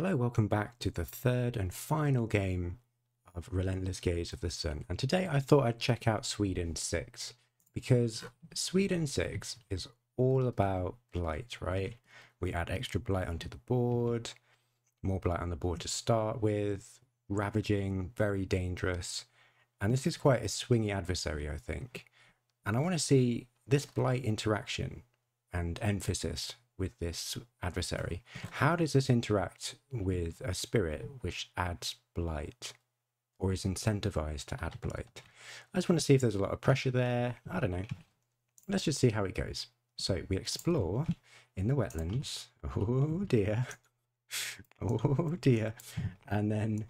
Hello, welcome back to the third and final game of Relentless Gaze of the Sun. And today I thought I'd check out Sweden 6 because Sweden 6 is all about blight, right? We add extra blight onto the board, more blight on the board to start with, ravaging, very dangerous. And this is quite a swingy adversary, I think. And I want to see this blight interaction and emphasis with this adversary. How does this interact with a spirit which adds blight or is incentivized to add blight? I just want to see if there's a lot of pressure there. I don't know. Let's just see how it goes. So we explore in the wetlands. Oh dear. Oh dear. And then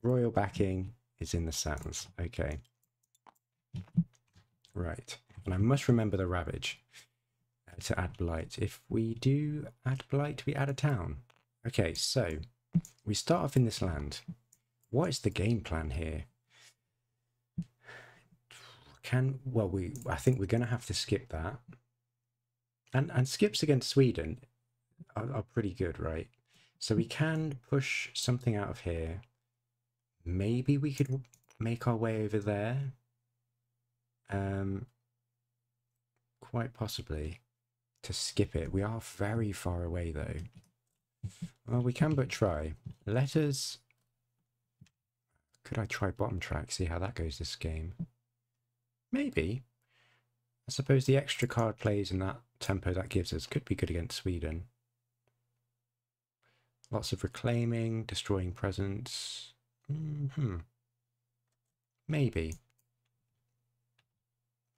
royal backing is in the sands. Okay. Right. And I must remember the ravage to add blight. If we do add blight, we add a town. Okay, so we start off in this land. What is the game plan here? I think we're going to have to skip that. And skips against Sweden are pretty good, right? So we can push something out of here. Maybe we could make our way over there. Quite possibly. To skip it. We are very far away though. Well, we can but try. Let us... Could I try bottom track, see how that goes this game? Maybe. I suppose the extra card plays and that tempo that gives us could be good against Sweden. Lots of reclaiming, destroying presence. Maybe.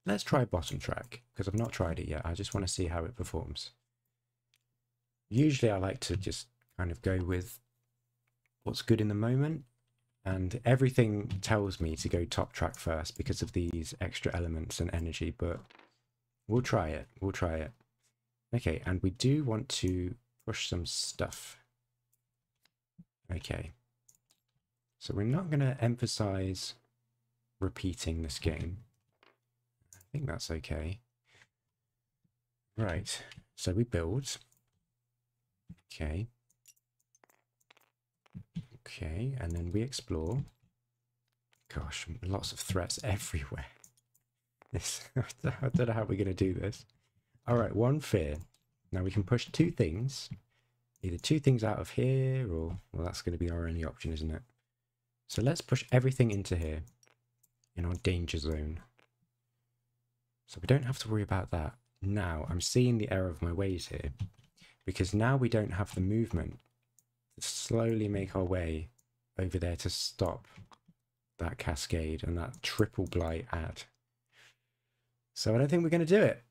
Let's try bottom track, because I've not tried it yet. I just want to see how it performs. Usually I like to just kind of go with what's good in the moment, and everything tells me to go top track first because of these extra elements and energy, but we'll try it. We'll try it. Okay, and we do want to push some stuff. Okay. So we're not going to emphasize repeating this game. I think that's okay. Right, so we build. Okay. Okay, and then we explore. Gosh, lots of threats everywhere. I don't know how we're going to do this. All right, one fear. Now we can push two things. Either two things out of here or... Well, that's going to be our only option, isn't it? So let's push everything into here in our danger zone. So we don't have to worry about that. Now, I'm seeing the error of my ways here. Because now we don't have the movement to slowly make our way over there to stop that cascade and that triple blight add. So I don't think we're going to do it.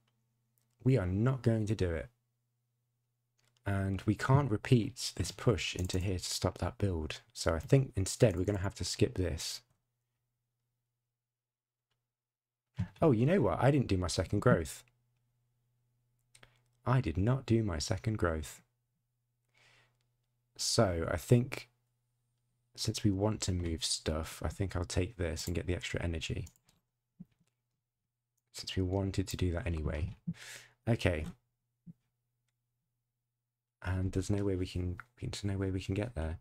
We are not going to do it. And we can't repeat this push into here to stop that build. So I think instead we're going to have to skip this. Oh, you know what? I didn't do my second growth. I did not do my second growth. So I think since we want to move stuff, I think I'll take this and get the extra energy. Since we wanted to do that anyway. Okay. And there's no way we can get there.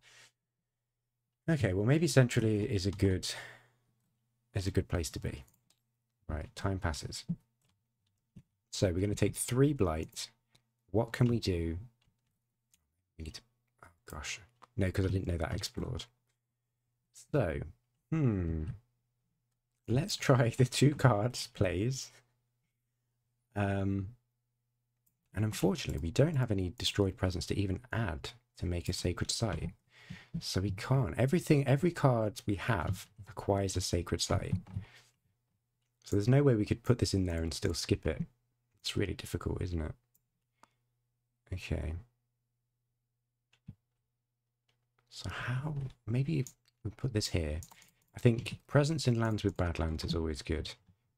Okay, well maybe centrally is a good place to be. Right, time passes. So we're going to take 3 blight. What can we do? We need to... Oh, gosh. No, because I didn't know that explored. So, let's try the 2 cards, please. And unfortunately, we don't have any destroyed presence to even add to make a sacred site. So we can't. Every card we have requires a sacred site. So there's no way we could put this in there and still skip it. It's really difficult, isn't it? Okay. So how... Maybe if we put this here. I think presence in lands with badlands is always good.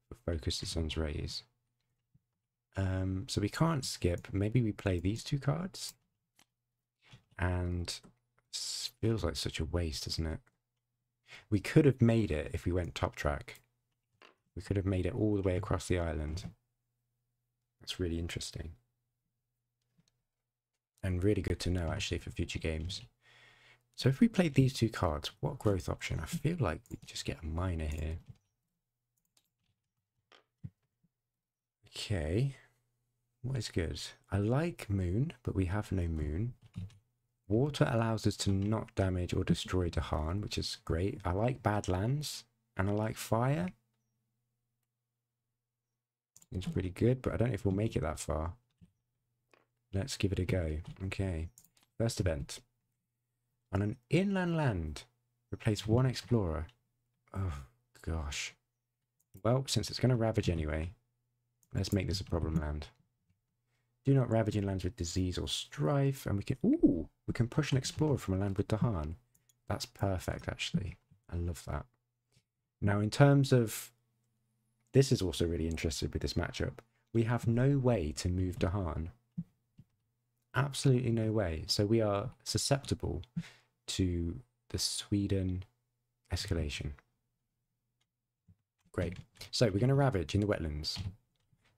For focus the sun's rays. So we can't skip. Maybe we play these 2 cards. And it feels like such a waste, doesn't it? We could have made it if we went top track. We could have made it all the way across the island. That's really interesting. And really good to know, actually, for future games. So if we play these two cards, what growth option? I feel like we just get a minor here. Okay. What is good? I like moon, but we have no moon. Water allows us to not damage or destroy Dahan, which is great. I like Badlands, and I like fire. It's pretty good, but I don't know if we'll make it that far. Let's give it a go. Okay. First event. On an inland land, replace one explorer. Oh, gosh. Well, since it's going to ravage anyway, let's make this a problem land. Do not ravage in lands with disease or strife. And we can... Ooh! We can push an explorer from a land with Dahan. That's perfect, actually. I love that. Now, in terms of... This is also really interesting with this matchup. We have no way to move Dahan. Absolutely no way. So we are susceptible to the Sweden escalation. Great. So we're going to ravage in the wetlands.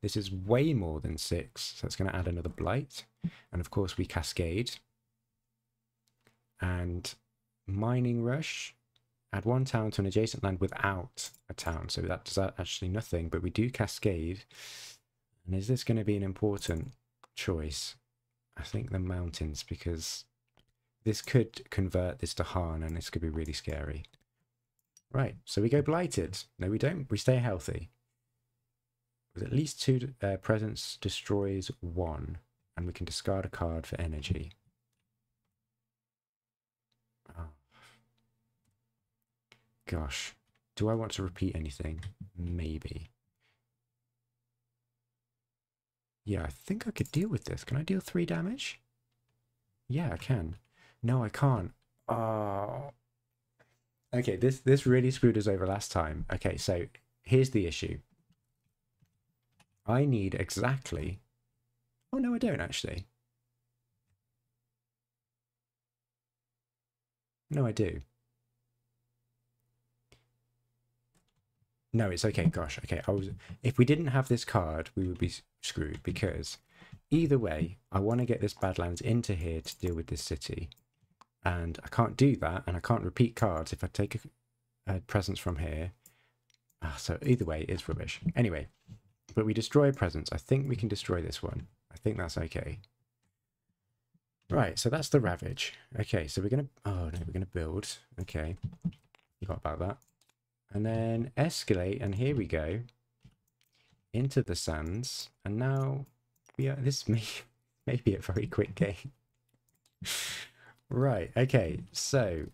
This is way more than 6, so it's going to add another blight. And of course we cascade. And mining rush. Add one town to an adjacent land without a town. So that does actually nothing, but we do cascade. And is this going to be an important choice? I think the mountains, because this could convert this to Han and this could be really scary. Right, so we go blighted. No, we don't. We stay healthy. With at least 2 presence destroys 1, and we can discard a card for energy. Oh. Gosh, do I want to repeat anything? Maybe. Yeah, I think I could deal with this. Can I deal 3 damage? Yeah, I can. No, I can't. Oh. Okay, this really screwed us over last time. Okay, so here's the issue. I need exactly... Oh, no, I don't, actually. No, I do. No, it's okay. Gosh, okay. If we didn't have this card, we would be screwed, because either way, I want to get this Badlands into here to deal with this city. And I can't do that, and I can't repeat cards if I take a presence from here. So either way, it's rubbish. Anyway, but we destroy a presence. I think we can destroy this one. I think that's okay. Right, so that's the Ravage. Okay, so we're going to... Oh, no, we're going to build. Okay, forgot about that. And then escalate, and here we go. Into the sands. And now, this may be a very quick game. Right, okay, so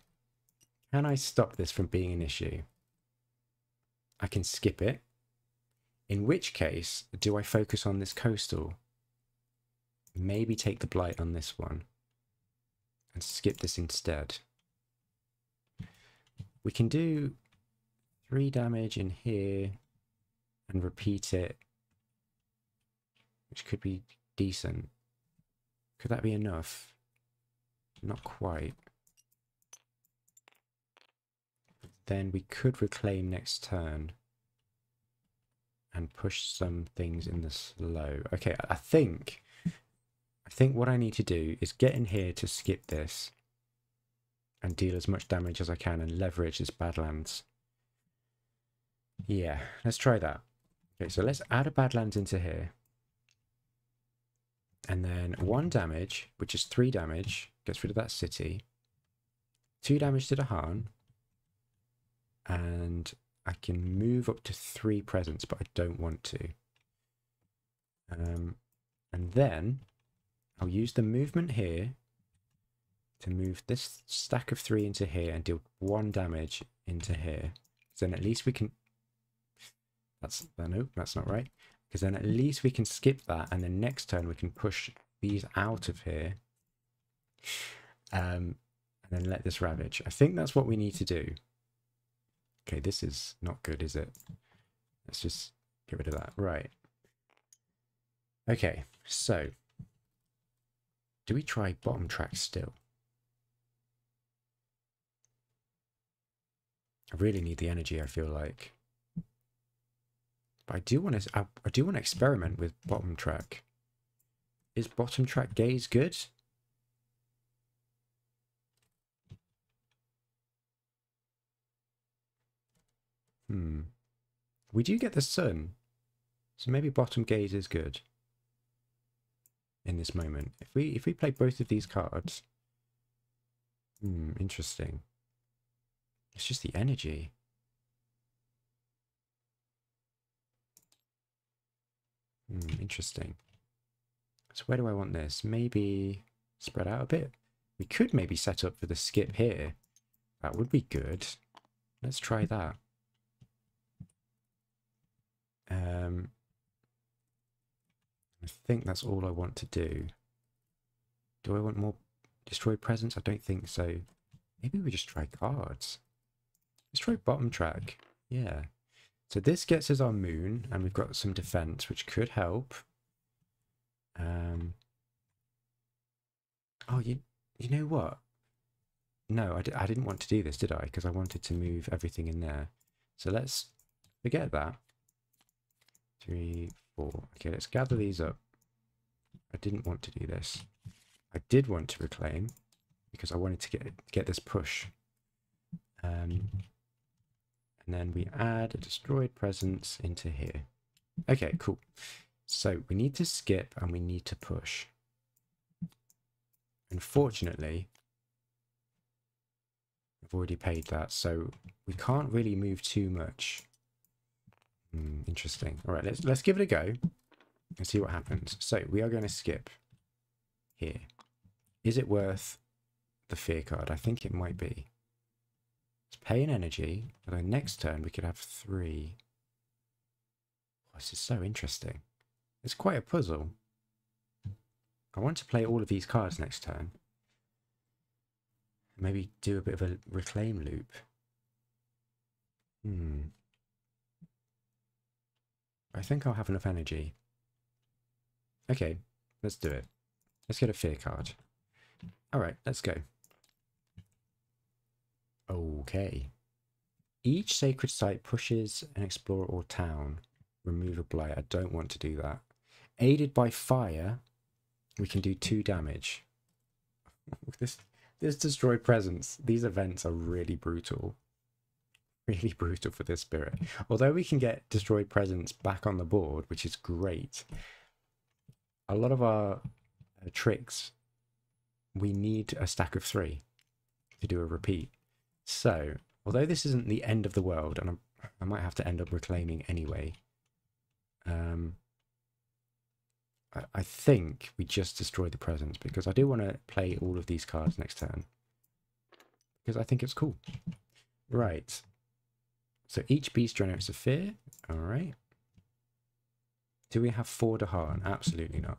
can I stop this from being an issue? I can skip it. In which case, do I focus on this coastal? Maybe take the blight on this one and skip this instead. We can do 3 damage in here and repeat it, which could be decent. Could that be enough? Not quite. Then we could reclaim next turn and push some things in the slow. Okay, I think what I need to do is get in here to skip this and deal as much damage as I can and leverage this Badlands. Yeah, let's try that. Okay, so let's add a Badlands into here. And then 1 damage, which is 3 damage, gets rid of that city. 2 damage to the Han. And I can move up to 3 presence, but I don't want to. And then I'll use the movement here to move this stack of 3 into here and deal 1 damage into here. So then at least we can... Nope, that's not right. Because then at least we can skip that, and then next turn we can push these out of here. And then let this ravage. I think that's what we need to do. Okay, this is not good, is it? Let's just get rid of that. Right. Okay, so do we try bottom track still? I really need the energy, I feel like. But I do want to experiment with bottom track. Is bottom track gaze good? We do get the sun. So maybe bottom gaze is good in this moment. If we play both of these cards. Interesting. It's just the energy. Interesting. So where do I want this? Maybe spread out a bit. We could maybe set up for the skip here. That would be good. Let's try that. I think that's all I want to do. Do I want more destroy presence? I don't think so. Maybe we just try cards. Let's try bottom track. Yeah. So this gets us our moon, and we've got some defense, which could help. Oh, you know what? No, I didn't want to do this, did I? Because I wanted to move everything in there. So let's forget that. 3, 4. Okay, let's gather these up. I didn't want to do this. I did want to reclaim because I wanted to get this push. And then we add a destroyed presence into here. Okay, cool. So we need to skip and we need to push. Unfortunately, I've already paid that, so we can't really move too much. Interesting. All right, let's give it a go and see what happens. So we are going to skip here. Is it worth the fear card? I think it might be. Let's pay an energy, and then next turn we could have 3. Oh, this is so interesting. It's quite a puzzle. I want to play all of these cards next turn. Maybe do a bit of a reclaim loop. I think I'll have enough energy. Okay, let's do it. Let's get a fear card. Alright, let's go. Okay. Each sacred site pushes an explorer or town. Remove a blight. I don't want to do that. Aided by fire, we can do 2 damage. This destroyed presence. These events are really brutal. Really brutal for this spirit. Although we can get destroyed presence back on the board, which is great. A lot of our tricks, we need a stack of 3 to do a repeat. So, although this isn't the end of the world, and I might have to end up reclaiming anyway, I think we just destroy the presence because I do want to play all of these cards next turn because I think it's cool. Right. So each beast generates a fear. All right. Do we have 4 Dahan? Absolutely not.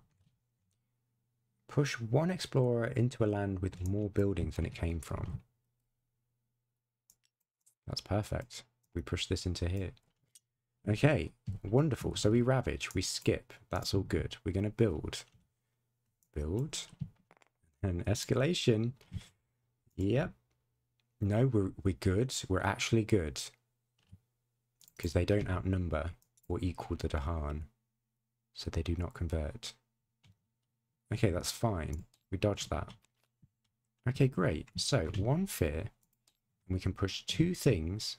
Push 1 explorer into a land with more buildings than it came from. That's perfect. We push this into here. Okay, wonderful. So we ravage, we skip. That's all good. We're going to build. Build. And escalation. Yep. No, we're good. We're actually good. Because they don't outnumber or equal the Dahan. So they do not convert. Okay, that's fine. We dodged that. Okay, great. So 1 fear. And we can push 2 things.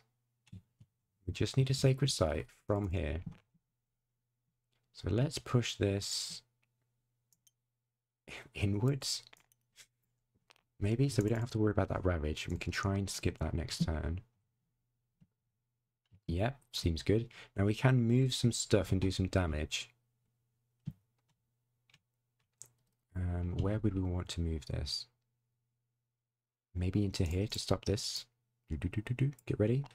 We just need a sacred site from here. So let's push this inwards. Maybe, so we don't have to worry about that ravage. We can try and skip that next turn. Yep, seems good. Now we can move some stuff and do some damage. Where would we want to move this? Maybe into here to stop this. Get ready.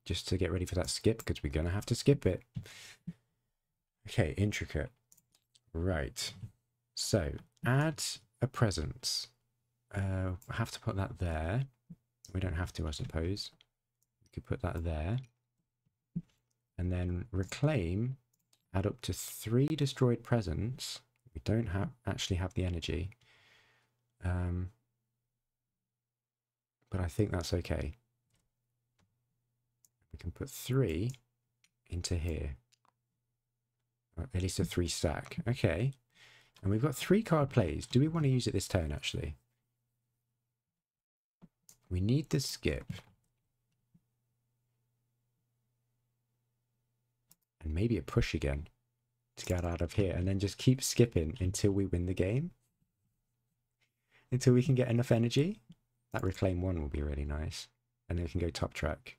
Just to get ready for that skip, because we're going to have to skip it. Okay, intricate. Right. So, add a presence. I have to put that there. We don't have to, I suppose. We could put that there. And then reclaim. Add up to 3 destroyed presence. We don't actually have the energy. But I think that's okay. We can put 3 into here. Or at least a 3 stack. Okay. And we've got 3 card plays. Do we want to use it this turn, actually? We need the skip. maybe a push again to get out of here, and then just keep skipping until we win the game. Until we can get enough energy. That reclaim 1 will be really nice. And then we can go top track.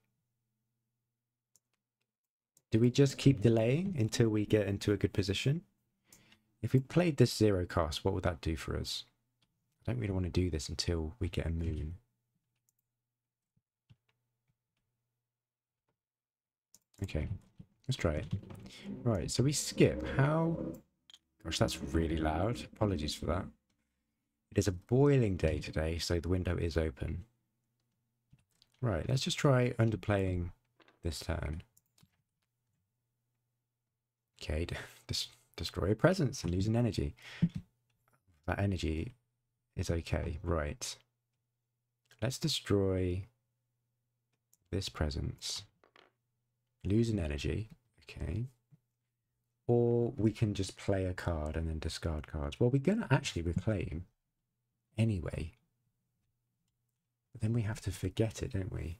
Do we just keep delaying until we get into a good position? If we played this 0 cost, what would that do for us? I don't really want to do this until we get a moon. Okay, let's try it. Right, so we skip. How... Gosh, that's really loud. Apologies for that. It is a boiling day today, so the window is open. Right, let's just try underplaying this turn. Okay, destroy a presence and lose an energy. That energy is okay. Right. Let's destroy this presence. Lose an energy. Okay. Or we can just play a card and then discard cards. Well, we're going to actually reclaim anyway. But then we have to forget it, don't we?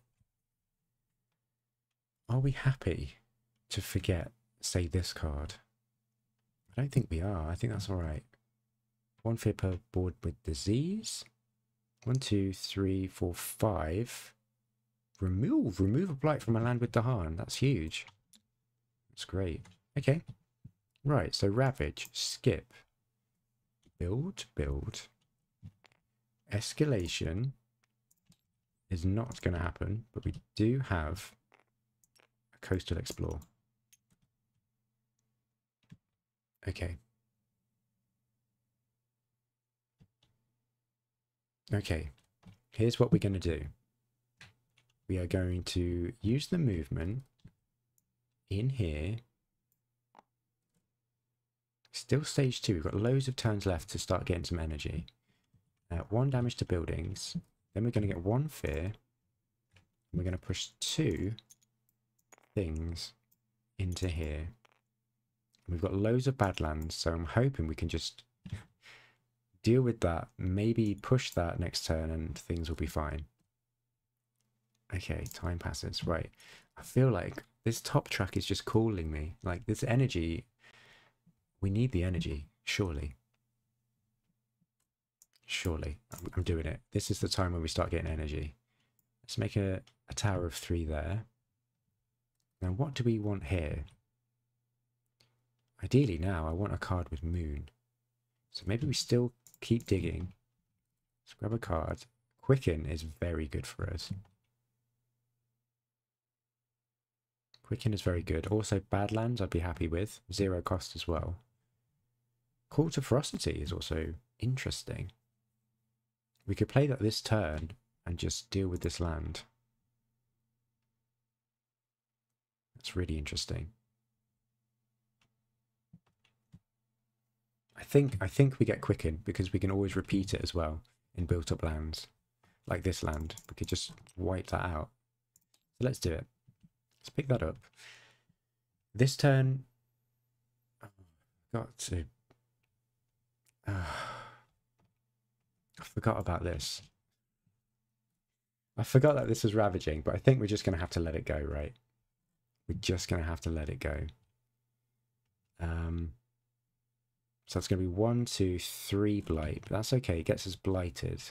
Are we happy to forget, say, this card? I don't think we are. I think that's all right. 1 fear per board with disease. 1, 2, 3, 4, 5. Remove a blight from a land with Dahan. That's huge. That's great. Okay. Right, so ravage, skip, build. Escalation is not going to happen, but we do have a coastal explore. Okay. Okay, here's what we're going to do. We are going to use the movement in here. Still stage 2. We've got loads of turns left to start getting some energy. 1 damage to buildings. Then we're going to get 1 fear. And we're going to push 2 things into here. We've got loads of badlands, so I'm hoping we can just deal with that. Maybe push that next turn and things will be fine. Okay, time passes. Right. I feel like this top track is just calling me. Like, this energy... We need the energy, surely. Surely. I'm doing it. This is the time when we start getting energy. Let's make a tower of 3 there. Now, what do we want here? Ideally now, I want a card with moon. So maybe we still keep digging. Let's grab a card. Quicken is very good for us. Quicken is very good. Also, Badlands I'd be happy with. 0 cost as well. Call to Ferocity is also interesting. We could play that this turn and just deal with this land. That's really interesting. I think we get Quicken because we can always repeat it as well in built up lands. Like this land. We could just wipe that out. So let's do it. Let's pick that up. This turn, I've got to... I forgot about this. I forgot that this was ravaging, but I think we're just going to have to let it go, right? We're just going to have to let it go. So it's going to be 1, 2, 3 blight. But that's okay. It gets us blighted.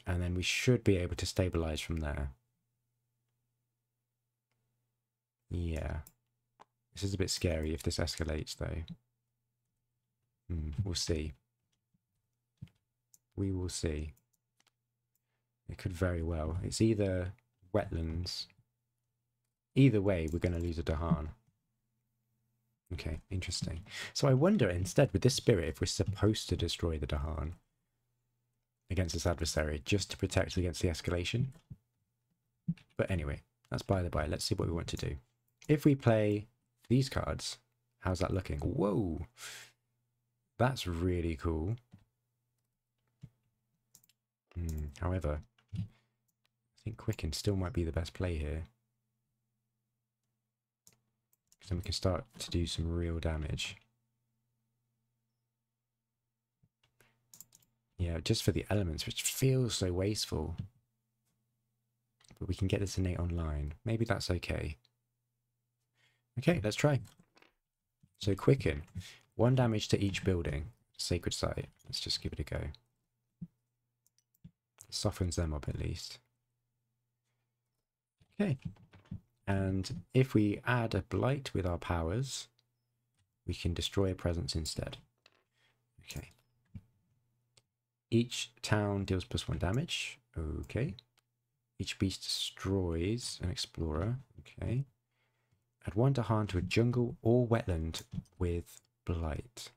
And then we should be able to stabilize from there. Yeah. This is a bit scary if this escalates, though. We'll see. We will see. It could very well. It's either wetlands. Either way, we're going to lose a Dahan. Okay, interesting. So I wonder instead with this spirit if we're supposed to destroy the Dahan against this adversary just to protect against the escalation. But anyway, that's by the by. Let's see what we want to do. If we play these cards, how's that looking? Whoa! That's really cool. However, I think Quicken still might be the best play here. Because then we can start to do some real damage. Yeah, just for the elements, which feels so wasteful. But we can get this innate online. Maybe that's okay. Okay, let's try. So quicken. 1 damage to each building. Sacred site. Let's just give it a go. Softens them up at least. Okay. And if we add a blight with our powers, we can destroy a presence instead. Okay. Each town deals +1 damage. Okay. Each beast destroys an explorer. Okay. Add 1 Dahan to a jungle or wetland with blight.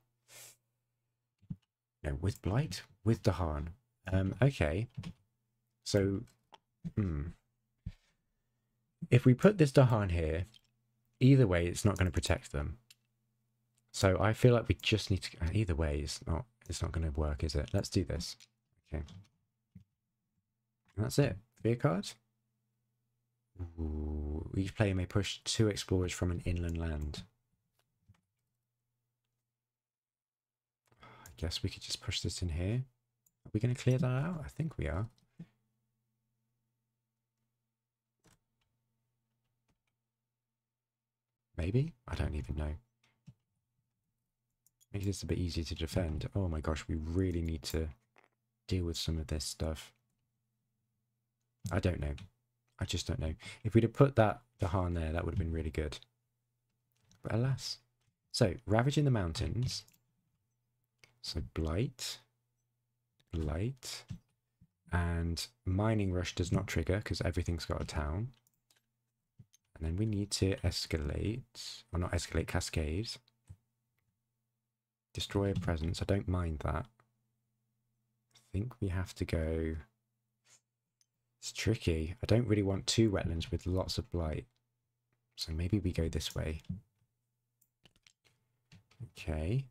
No, with blight? With Dahan. Okay. So, if we put this Dahan here, either way, it's not going to protect them. So I feel like we just need to... Either way, it's not going to work, is it? Let's do this. Okay. And that's it. Fear card. Ooh, each player may push 2 explorers from an inland land. I guess we could just push this in here. Are we going to clear that out? I think we are. Maybe? I don't even know. Makes this a bit easier to defend. Oh my gosh, we really need to deal with some of this stuff. I don't know. I just don't know. If we'd have put that Dahan there, that would have been really good. But alas. So, ravaging the mountains. So, blight. Blight. And mining rush does not trigger because everything's got a town. And then we need to escalate. Or not escalate, cascade. Destroy a presence. I don't mind that. I think we have to go... It's tricky. I don't really want 2 wetlands with lots of blight. So maybe we go this way. Okay.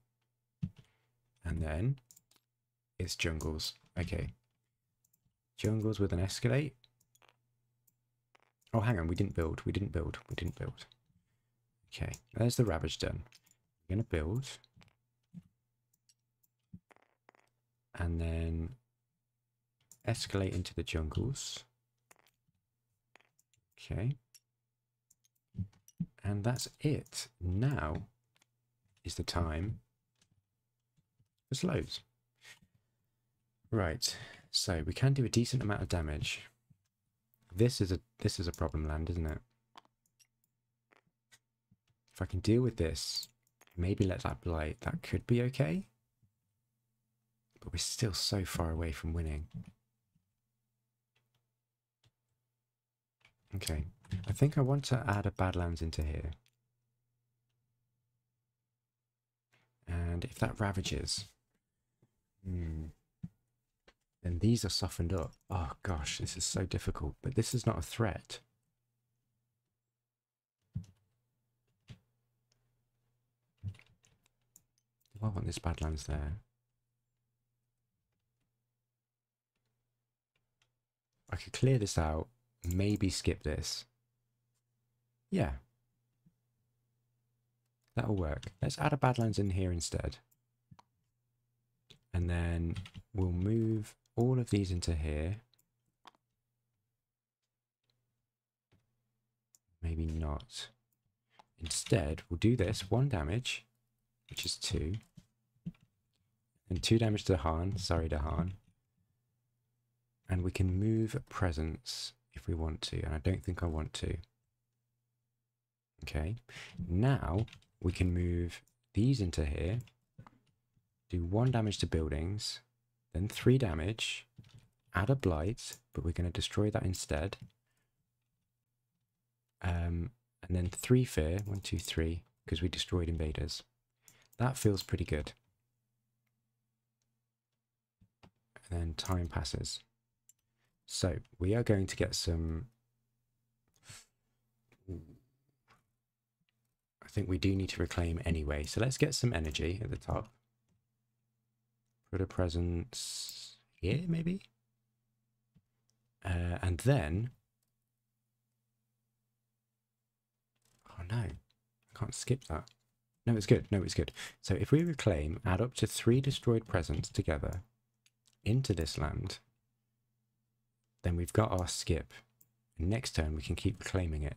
And then it's jungles. Okay. Jungles with an escalate. Oh, hang on. We didn't build. We didn't build. We didn't build. Okay. There's the ravage done. We're going to build. And then escalate into the jungles. Okay. And that's it. Now is the time for slows. Right. So we can do a decent amount of damage. This is a problem land, isn't it? If I can deal with this, maybe let that blight. That could be okay. But we're still so far away from winning. Okay. I think I want to add a Badlands into here. And if that ravages, then these are softened up. Oh gosh, this is so difficult. But this is not a threat. Do I want this Badlands there? I could clear this out, maybe skip this. Yeah. That'll work. Let's add a Badlands in here instead. And then we'll move all of these into here. Maybe not. Instead, we'll do this. 1 damage, which is 2. And 2 damage to Dahan. Sorry, Dahan. And we can move presence if we want to. And I don't think I want to. Okay. Now we can move these into here. Do 1 damage to buildings. Then 3 damage. Add a blight. But we're going to destroy that instead. And then 3 fear. 1, 2, 3. Because we destroyed invaders. That feels pretty good. And then time passes. So we are going to get some... I think we do need to reclaim anyway. So let's get some energy at the top. Put a presence here, maybe? And then... Oh no, I can't skip that. No, it's good. No, it's good. So if we reclaim, add up to 3 destroyed presence together into this land, then we've got our skip. And next turn we can keep reclaiming it.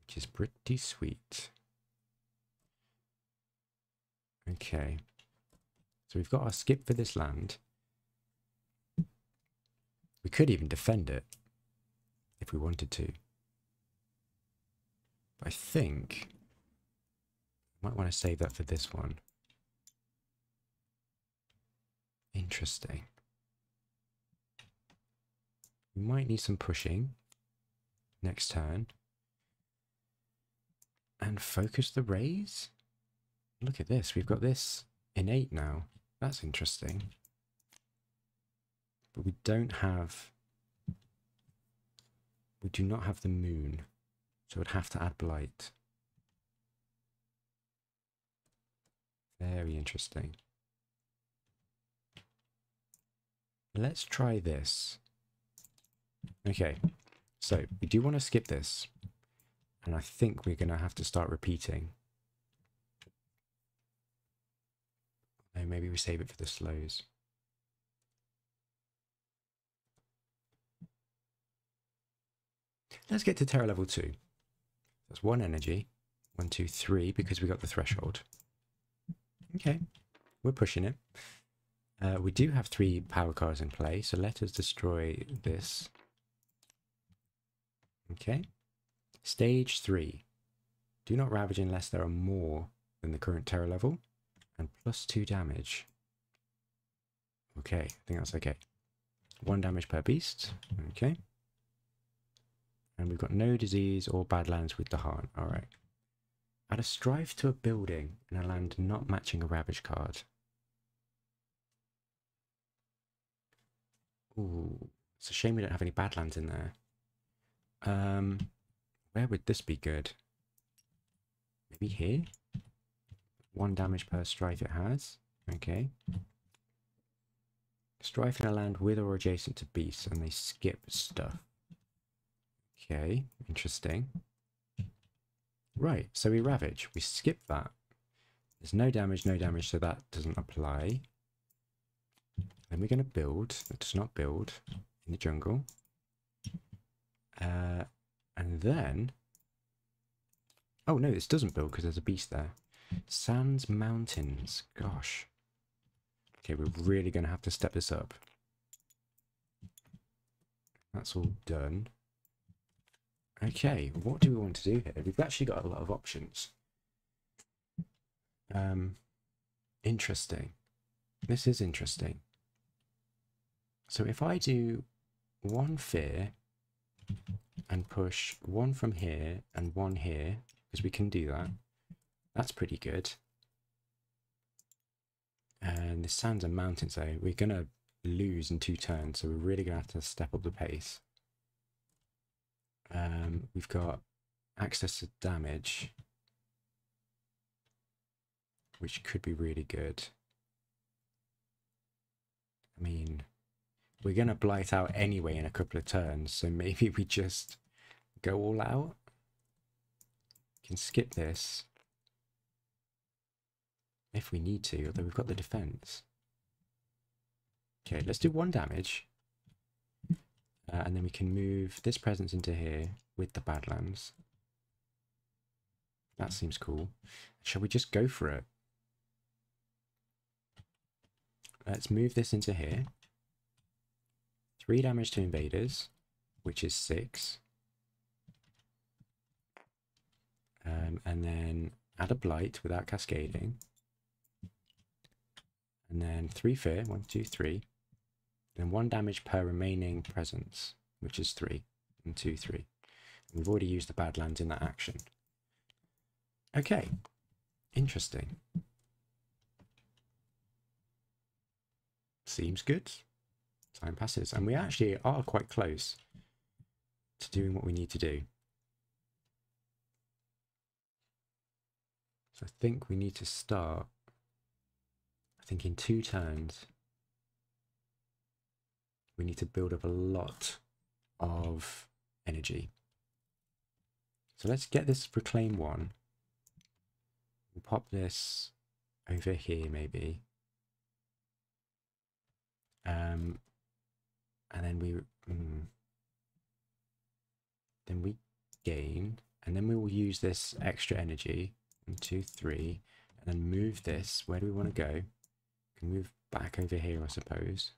which is pretty sweet. Okay, so we've got our skip for this land. We could even defend it if we wanted to. But I think I might want to save that for this one. Interesting. We might need some pushing next turn. And focus the raise? Look at this. We've got this innate now. That's interesting. But we don't have... We do not have the moon. So we'd have to add blight. Very interesting. Let's try this. Okay, so we do want to skip this. And I think we're going to have to start repeating. Oh, maybe we save it for the slows. Let's get to Terra level 2. That's 1 energy. 1, 2, 3, because we got the threshold. Okay, we're pushing it. We do have 3 power cards in play, so let us destroy this. Okay. Stage 3. Do not ravage unless there are more than the current terror level. And +2 damage. Okay, I think that's okay. 1 damage per beast. Okay. And we've got no disease or badlands with the heart. Alright. Add a strife to a building in a land not matching a ravage card. Ooh, it's a shame we don't have any badlands in there. Where would this be good? Maybe here? 1 damage per strife it has. Okay. Strife in a land with or adjacent to beasts, and they skip stuff. Okay, interesting. Right, so we ravage. We skip that. There's no damage, so that doesn't apply. Then we're going to build. That does not build in the jungle. And then... Oh, no, this doesn't build because there's a beast there. Sands Mountains. Gosh. Okay, we're really going to have to step this up. That's all done. Okay, what do we want to do here? We've actually got a lot of options. Interesting. This is interesting. So if I do 1 fear and push 1 from here and 1 here, because we can do that, that's pretty good. And the sands and mountains, though, we're going to lose in 2 turns, so we're really going to have to step up the pace. We've got access to damage, which could be really good. I mean, we're going to blight out anyway in a couple of turns, so maybe we just go all out. Can skip this if we need to, although we've got the defense. Okay, let's do 1 damage. And then we can move this presence into here with the Badlands. That seems cool. Shall we just go for it? Let's move this into here. 3 damage to invaders, which is 6. And then add a blight without cascading. And then 3 fear, 1, 2, 3. Then 1 damage per remaining presence, which is 3. And 2, 3. And we've already used the Badlands in that action. Okay, interesting. Seems good. Time passes, and we actually are quite close to doing what we need to do. So I think we need to start, I think in 2 turns, we need to build up a lot of energy. So let's get this reclaim 1. We'll pop this over here maybe. And then we gain And then we will use this extra energy. 1, 2, 3. And then move this. Where do we want to go? We can move back over here, I suppose.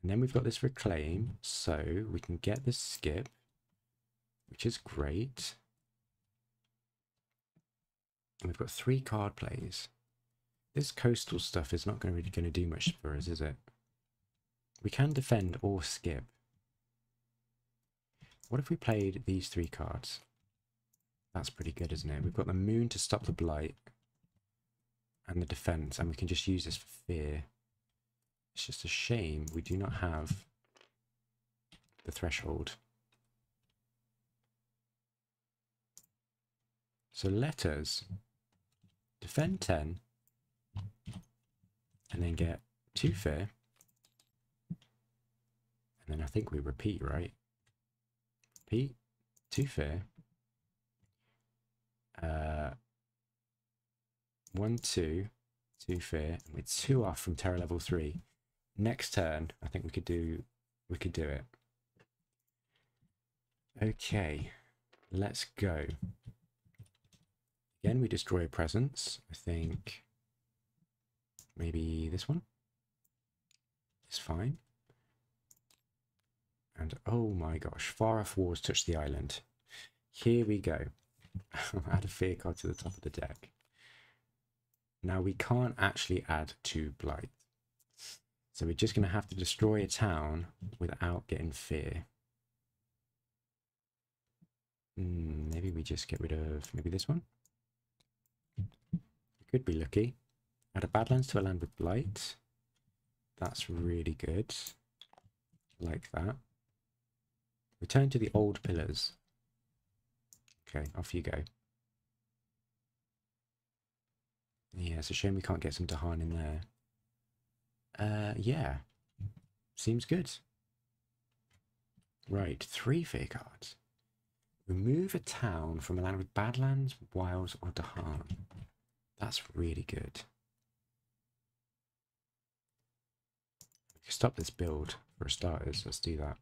And then we've got this reclaim. So we can get this skip, which is great. And we've got 3 card plays. This coastal stuff is not really going to do much for us, is it? We can defend or skip. What if we played these 3 cards? That's pretty good, isn't it? We've got the moon to stop the blight and the defense, and we can just use this for fear. It's just a shame we do not have the threshold. So let us defend 10 and then get 2 fear. And then I think we repeat, right? Repeat, 2 fear. 1, 2, 2 fear. And we're 2 off from terror level 3. Next turn, I think we could do it. Okay, let's go. Again, we destroy a presence. I think maybe this one is fine. And oh my gosh, far off wars touch the island. Here we go. Add a fear card to the top of the deck. Now we can't actually add 2 blight. So we're just going to have to destroy a town without getting fear. Maybe we just get rid of maybe this one. We could be lucky. Add a Badlands to a land with blight. That's really good. Like that. Return to the old pillars. Okay, off you go. Yeah, it's a shame we can't get some Dahan in there. Yeah. Seems good. Right, 3 fear cards. Remove a town from a land with Badlands, Wilds, or Dahan. That's really good. We can stop this build for starters. Let's do that.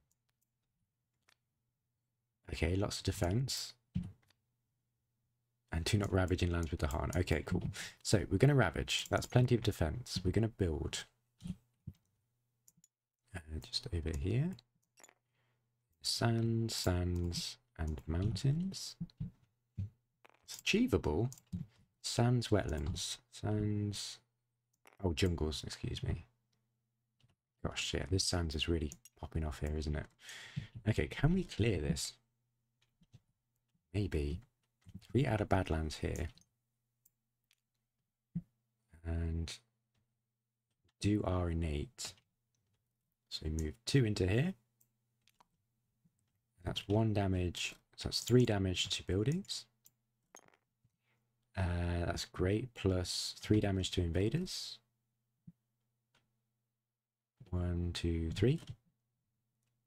Okay, lots of defense. And do not ravage in lands with Dahan. Okay, cool. So we're going to ravage. That's plenty of defense. We're going to build. Just over here. Sands, sands, and mountains. It's achievable. Sands, wetlands. Sands. Oh, jungles, excuse me. Gosh, yeah, this sands is really popping off here, isn't it? Okay, can we clear this? Maybe. If we add a Badlands here and do our innate, so move 2 into here. That's 1 damage, so that's 3 damage to buildings. That's great, plus 3 damage to invaders. 1, 2, 3.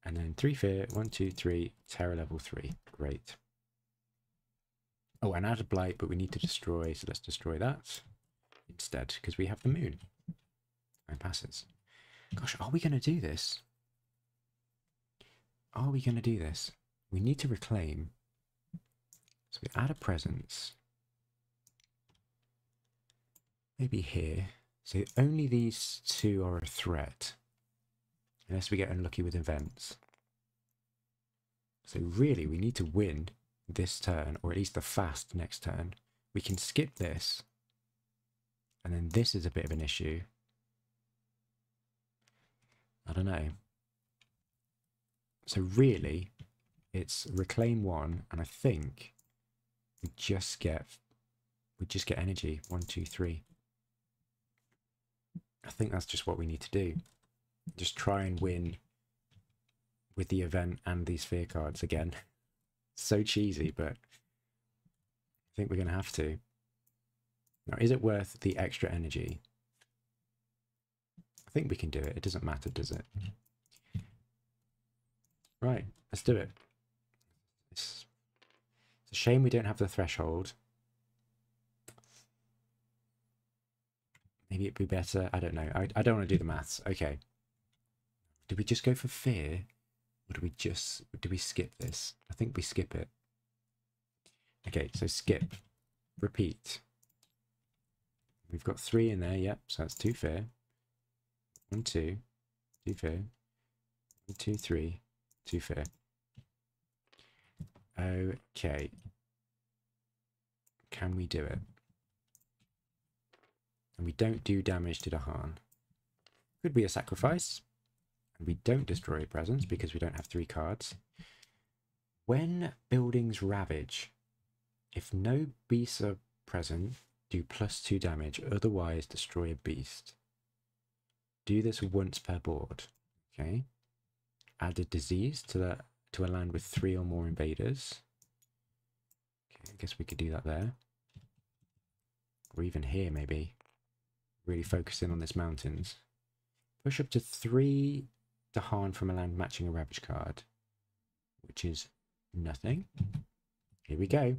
And then 3 fear, 1, 2, 3, terror level 3. Great. Oh, and add a blight, but we need to destroy, so let's destroy that instead, because we have the moon. And passes. Gosh, are we going to do this? Are we going to do this? We need to reclaim. So we add a presence. Maybe here. So only these 2 are a threat. Unless we get unlucky with events. So really, we need to win this turn, or at least the fast next turn. We can skip this. And then this is a bit of an issue. I don't know. So really, it's reclaim 1, and I think we just get energy. 1, 2, 3. I think that's just what we need to do. Just try and win with the event and these fear cards again. So cheesy, but I think we're going to have to. Now, is it worth the extra energy? I think we can do it. It doesn't matter, does it? Right, let's do it. It's a shame we don't have the threshold. Maybe it'd be better. I don't know. I don't want to do the maths. Okay. Do we just go for fear? Or do we skip this? I think we skip it. Okay, so skip. Repeat. We've got 3 in there, yep, so that's 2 fear. 1, 2, 2 fear. 1, 2, 3, 2 fear. Okay. Can we do it? And we don't do damage to Dahan. Could be a sacrifice. And we don't destroy a presence because we don't have 3 cards. When buildings ravage, if no beasts are present, do +2 damage, otherwise destroy a beast. Do this once per board. Okay. Add a disease to a land with 3 or more invaders. Okay, I guess we could do that there. Or even here, maybe. Really focusing on this mountains. Push up to 3 Dahan from a land matching a Ravage card, which is nothing. Here we go.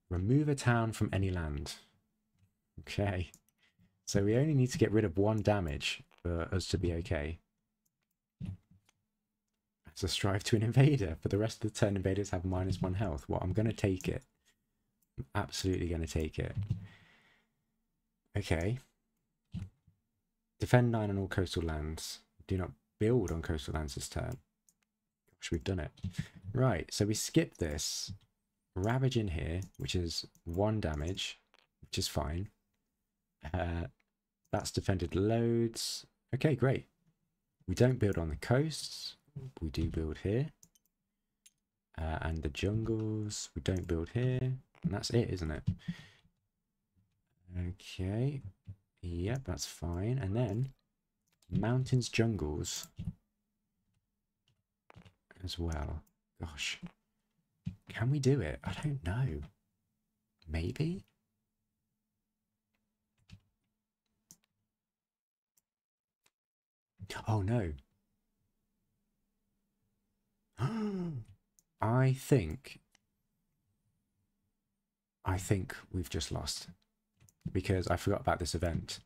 Remove a town from any land. Okay. So we only need to get rid of 1 damage for us to be okay. So strive to an invader. For the rest of the turn, invaders have -1 health. Well, I'm going to take it. I'm absolutely going to take it. Okay. Defend 9 on all coastal lands. Do not build on coastal lands this turn. Gosh, we've done it. Right, so we skip this. Ravage in here, which is 1 damage, which is fine. That's defended loads. Okay, great. We don't build on the coasts. We do build here. And the jungles, we don't build here. And that's it, isn't it? Okay. Yep, that's fine. And then mountains, jungles as well. Gosh. Can we do it? I don't know. Maybe? Oh no. I think we've just lost because I forgot about this event.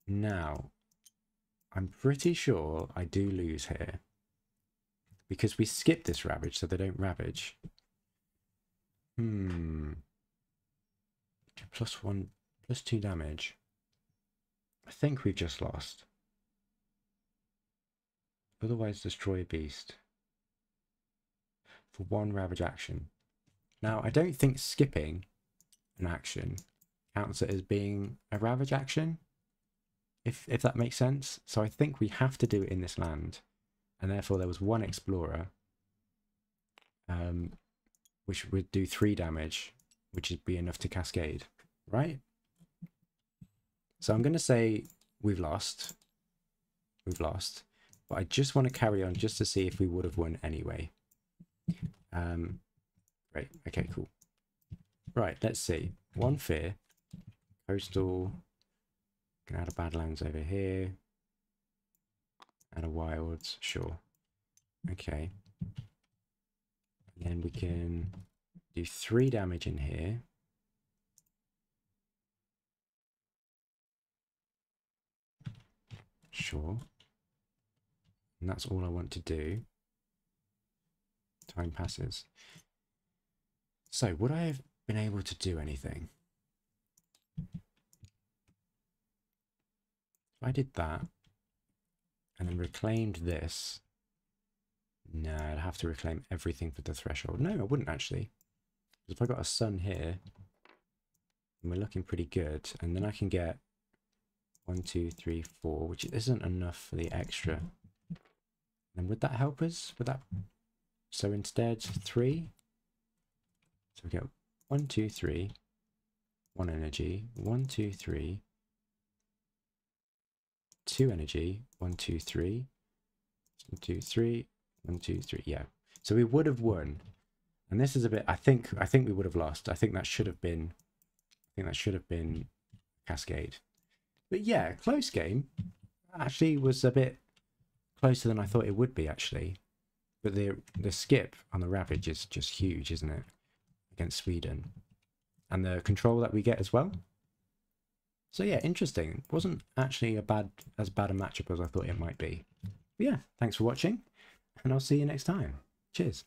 Now, I'm pretty sure I do lose here because we skipped this ravage so they don't ravage. +1, +2 damage. I think we've just lost. Otherwise destroy a beast for 1 ravage action. Now, I don't think skipping an action counts it as being a ravage action, if that makes sense. So I think we have to do it in this land, and therefore there was 1 explorer, which would do 3 damage, which would be enough to cascade, right? So I'm going to say we've lost. We've lost. But I just want to carry on just to see if we would have won anyway. Great. Okay, cool. Right, let's see. 1 fear. Coastal. Can add a Badlands over here. Add a Wilds. Sure. Okay. And then we can do 3 damage in here. Sure. And that's all I want to do. Time passes. So, would I have been able to do anything? If I did that, and then reclaimed this, no, I'd have to reclaim everything for the threshold. No, I wouldn't actually. Because if I got a sun here, and we're looking pretty good, and then I can get 1, 2, 3, 4, which isn't enough for the extra. Then would that help us? Would that? So instead 3. So we get 1, 2, 3, 1 energy, 1, 2, 3, 2 energy, 1, 2, 3, 1, 2, 3, 1, 2, 3. Yeah. So we would have won, and this is a bit. I think we would have lost. I think that should have been. Cascade. But yeah, close game. Actually, was a bit closer than I thought it would be actually. But the skip on the Ravage is just huge, isn't it? Against Sweden. And the control that we get as well. So yeah, interesting. It wasn't actually as bad a matchup as I thought it might be. But yeah, thanks for watching, and I'll see you next time. Cheers.